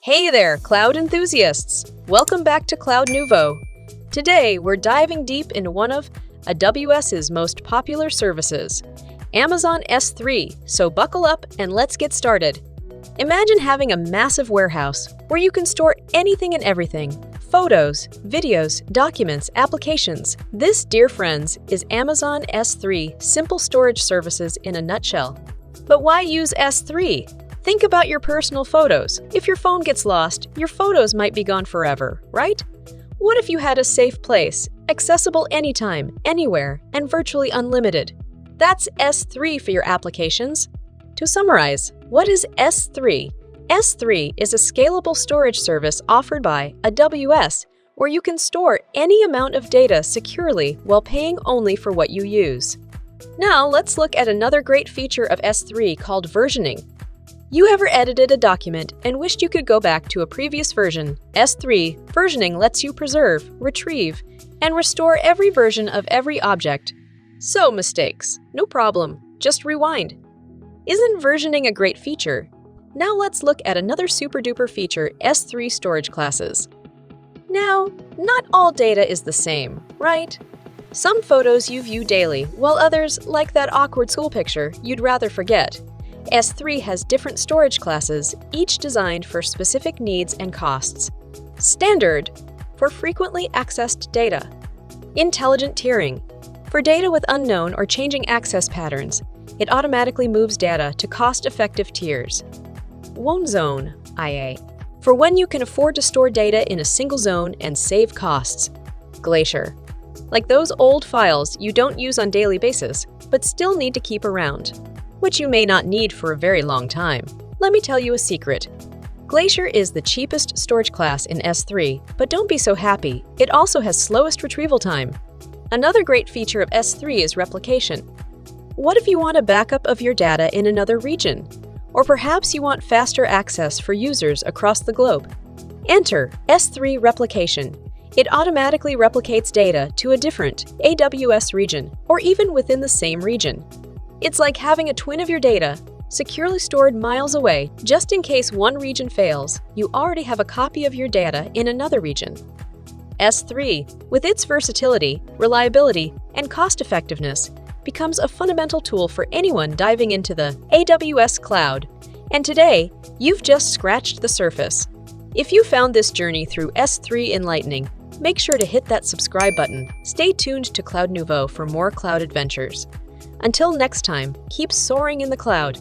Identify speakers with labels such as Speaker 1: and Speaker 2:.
Speaker 1: Hey there, cloud enthusiasts! Welcome back to Cloud Nuvo. Today, we're diving deep into one of AWS's most popular services, Amazon S3, so buckle up and let's get started. Imagine having a massive warehouse where you can store anything and everything: photos, videos, documents, applications. This, dear friends, is Amazon S3 Simple Storage Services in a nutshell. But why use S3? Think about your personal photos. If your phone gets lost, your photos might be gone forever, right? What if you had a safe place, accessible anytime, anywhere, and virtually unlimited? That's S3 for your applications. To summarize, what is S3? S3 is a scalable storage service offered by AWS where you can store any amount of data securely while paying only for what you use. Now let's look at another great feature of S3 called versioning. You ever edited a document and wished you could go back to a previous version? S3 versioning lets you preserve, retrieve, and restore every version of every object. So mistakes, no problem, just rewind. Isn't versioning a great feature? Now let's look at another super-duper feature, S3 storage classes. Now, not all data is the same, right? Some photos you view daily, while others, like that awkward school picture, you'd rather forget. S3 has different storage classes, each designed for specific needs and costs. Standard, for frequently accessed data. Intelligent tiering, for data with unknown or changing access patterns. It automatically moves data to cost-effective tiers. One zone, IA, for when you can afford to store data in a single zone and save costs. Glacier, like those old files you don't use on a daily basis, but still need to keep around, which you may not need for a very long time. Let me tell you a secret. Glacier is the cheapest storage class in S3, but don't be so happy. It also has slowest retrieval time. Another great feature of S3 is replication. What if you want a backup of your data in another region? Or perhaps you want faster access for users across the globe? Enter S3 replication. It automatically replicates data to a different AWS region, or even within the same region. It's like having a twin of your data, securely stored miles away. Just in case one region fails, you already have a copy of your data in another region. S3, with its versatility, reliability, and cost-effectiveness, becomes a fundamental tool for anyone diving into the AWS cloud. And today, you've just scratched the surface. If you found this journey through S3 enlightening, make sure to hit that subscribe button. Stay tuned to Cloud Nuvo for more cloud adventures. Until next time, keep soaring in the cloud.